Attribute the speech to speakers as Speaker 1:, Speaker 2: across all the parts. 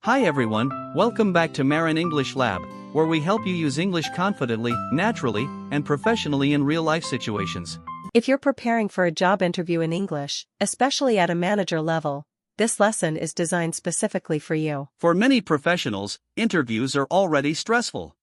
Speaker 1: Hi everyone, welcome back to Marin English Lab, where we help you use English confidently, naturally, and professionally in real-life situations.
Speaker 2: If you're preparing for a job interview in English, especially at a manager level, this lesson is designed specifically for you.
Speaker 1: For many professionals, interviews are already stressful.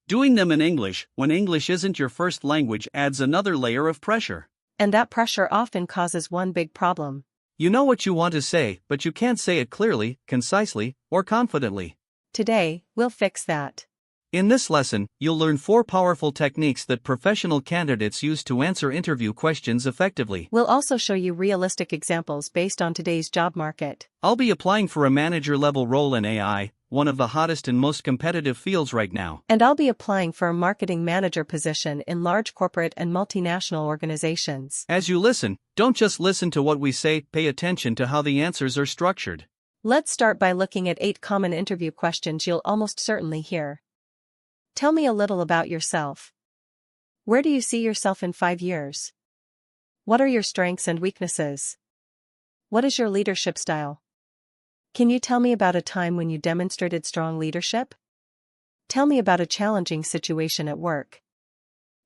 Speaker 1: Doing them in English, when English isn't your first language, adds another layer of pressure.
Speaker 2: And that pressure often causes one big problem.
Speaker 1: You know what you want to say, but you can't say it clearly, concisely, or confidently.
Speaker 2: Today, we'll fix that.
Speaker 1: In this lesson, you'll learn 4 powerful techniques that professional candidates use to answer interview questions effectively.
Speaker 2: We'll also show you realistic examples based on today's job market.
Speaker 1: I'll be applying for a manager-level role in AI, one of the hottest and most competitive fields right now.
Speaker 2: And I'll be applying for a marketing manager position in large corporate and multinational organizations.
Speaker 1: As you listen, don't just listen to what we say, pay attention to how the answers are structured.
Speaker 2: Let's start by looking at 8 common interview questions you'll almost certainly hear. Tell me a little about yourself. Where do you see yourself in 5 years? What are your strengths and weaknesses? What is your leadership style? Can you tell me about a time when you demonstrated strong leadership? Tell me about a challenging situation at work.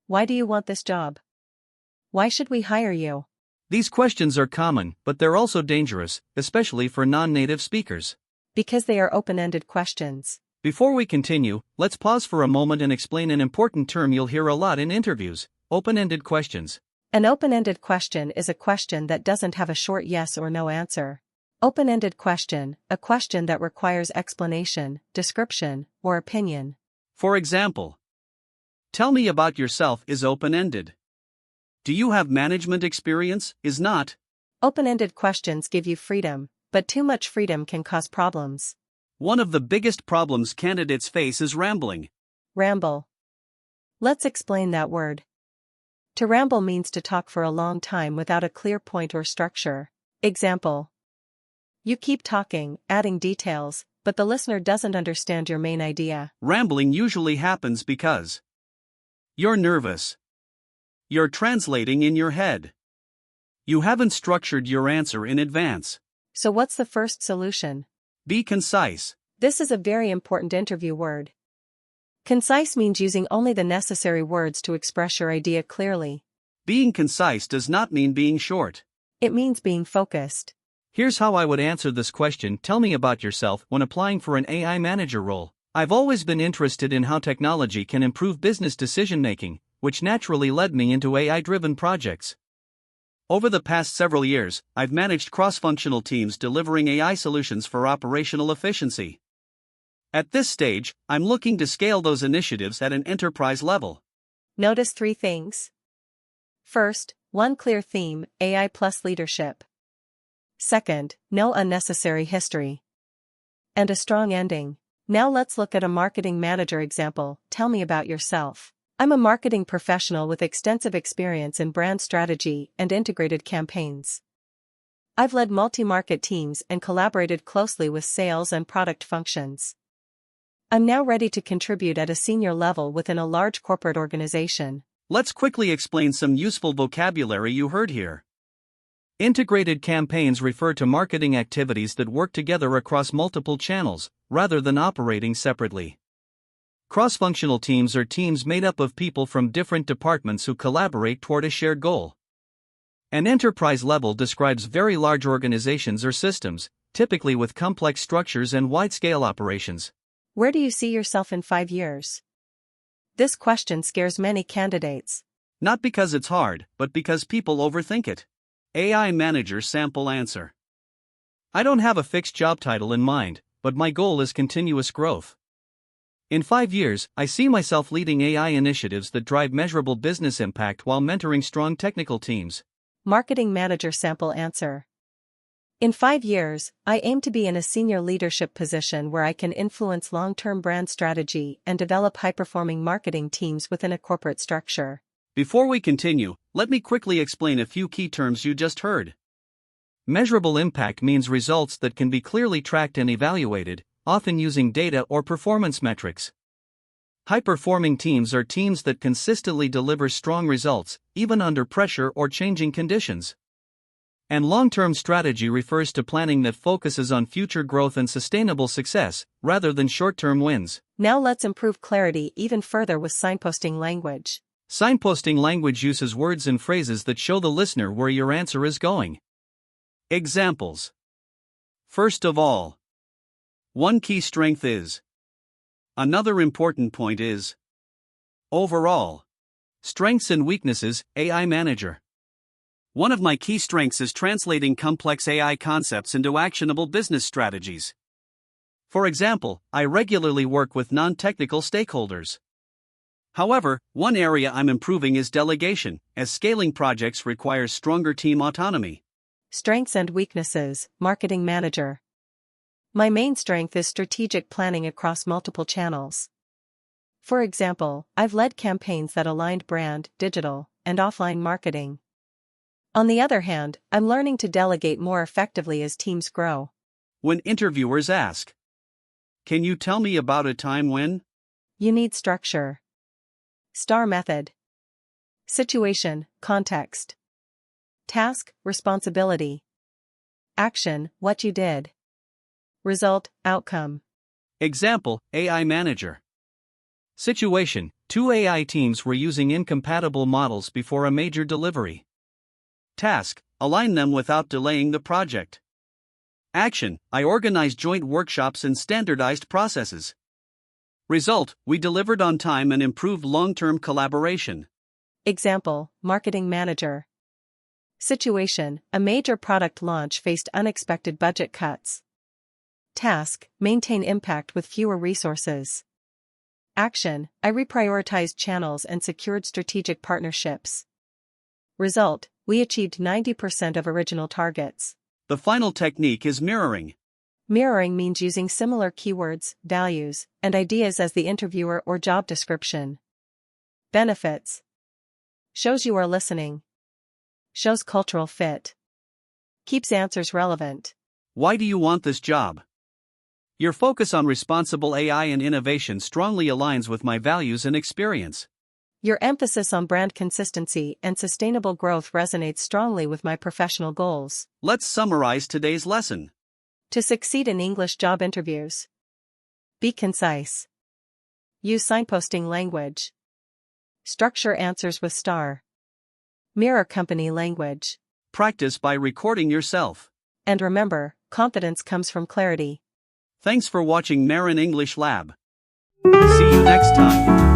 Speaker 2: Why do you want this job? Why should we hire you?
Speaker 1: These questions are common, but they're also dangerous, especially for non-native speakers.
Speaker 2: Because they are open-ended questions.
Speaker 1: Before we continue, let's pause for a moment and explain an important term you'll hear a lot in interviews: open-ended questions.
Speaker 2: An open-ended question is a question that doesn't have a short yes or no answer. Open-ended question, a question that requires explanation, description, or opinion.
Speaker 1: For example, tell me about yourself is open-ended. Do you have management experience is not.
Speaker 2: Open-ended questions give you freedom, but too much freedom can cause problems.
Speaker 1: One of the biggest problems candidates face is rambling.
Speaker 2: Ramble. Let's explain that word. To ramble means to talk for a long time without a clear point or structure. Example. You keep talking, adding details, but the listener doesn't understand your main idea.
Speaker 1: Rambling usually happens because you're nervous. You're translating in your head. You haven't structured your answer in advance.
Speaker 2: So what's the first solution?
Speaker 1: Be concise.
Speaker 2: This is a very important interview word. Concise means using only the necessary words to express your idea clearly.
Speaker 1: Being concise does not mean being short.
Speaker 2: It means being focused.
Speaker 1: Here's how I would answer this question: tell me about yourself when applying for an AI manager role. I've always been interested in how technology can improve business decision-making, which naturally led me into AI-driven projects. Over the past several years, I've managed cross-functional teams delivering AI solutions for operational efficiency. At this stage, I'm looking to scale those initiatives at an enterprise level.
Speaker 2: Notice 3 things. First, one clear theme, AI plus leadership. Second, no unnecessary history. And a strong ending. Now let's look at a marketing manager example. Tell me about yourself. I'm a marketing professional with extensive experience in brand strategy and integrated campaigns. I've led multi-market teams and collaborated closely with sales and product functions. I'm now ready to contribute at a senior level within a large corporate organization.
Speaker 1: Let's quickly explain some useful vocabulary you heard here. Integrated campaigns refer to marketing activities that work together across multiple channels, rather than operating separately. Cross-functional teams are teams made up of people from different departments who collaborate toward a shared goal. An enterprise level describes very large organizations or systems, typically with complex structures and wide-scale operations.
Speaker 2: Where do you see yourself in 5 years? This question scares many candidates.
Speaker 1: Not because it's hard, but because people overthink it. AI Manager Sample Answer. I don't have a fixed job title in mind, but my goal is continuous growth. In 5 years, I see myself leading AI initiatives that drive measurable business impact while mentoring strong technical teams.
Speaker 2: Marketing Manager Sample Answer. In 5 years, I aim to be in a senior leadership position where I can influence long-term brand strategy and develop high-performing marketing teams within a corporate structure.
Speaker 1: Before we continue, let me quickly explain a few key terms you just heard. Measurable impact means results that can be clearly tracked and evaluated, often using data or performance metrics. High-performing teams are teams that consistently deliver strong results, even under pressure or changing conditions. And long-term strategy refers to planning that focuses on future growth and sustainable success, rather than short-term wins.
Speaker 2: Now let's improve clarity even further with signposting language.
Speaker 1: Signposting language uses words and phrases that show the listener where your answer is going. Examples. First of all, one key strength is. Another important point is. Overall. Strengths and weaknesses, AI Manager. One of my key strengths is translating complex AI concepts into actionable business strategies. For example, I regularly work with non-technical stakeholders. However, one area I'm improving is delegation, as scaling projects requires stronger team autonomy.
Speaker 2: Strengths and weaknesses, Marketing Manager. My main strength is strategic planning across multiple channels. For example, I've led campaigns that aligned brand, digital, and offline marketing. On the other hand, I'm learning to delegate more effectively as teams grow.
Speaker 1: When interviewers ask, "Can you tell me about a time when?"
Speaker 2: You need structure. STAR method. Situation, context. Task, responsibility. Action, what you did. Result, outcome.
Speaker 1: Example, AI Manager. Situation, 2 AI teams were using incompatible models before a major delivery. Task, align them without delaying the project. Action, I organized joint workshops and standardized processes. Result, we delivered on time and improved long-term collaboration.
Speaker 2: Example, Marketing Manager. Situation, a major product launch faced unexpected budget cuts. Task, maintain impact with fewer resources. Action, I reprioritized channels and secured strategic partnerships. Result, we achieved 90% of original targets.
Speaker 1: The final technique is mirroring.
Speaker 2: Mirroring means using similar keywords, values, and ideas as the interviewer or job description. Benefits. Shows you are listening. Shows cultural fit. Keeps answers relevant.
Speaker 1: Why do you want this job? Your focus on responsible AI and innovation strongly aligns with my values and experience.
Speaker 2: Your emphasis on brand consistency and sustainable growth resonates strongly with my professional goals.
Speaker 1: Let's summarize today's lesson.
Speaker 2: To succeed in English job interviews. Be concise. Use signposting language. Structure answers with STAR. Mirror company language.
Speaker 1: Practice by recording yourself.
Speaker 2: And remember, confidence comes from clarity.
Speaker 1: Thanks for watching Marin English Lab. See you next time.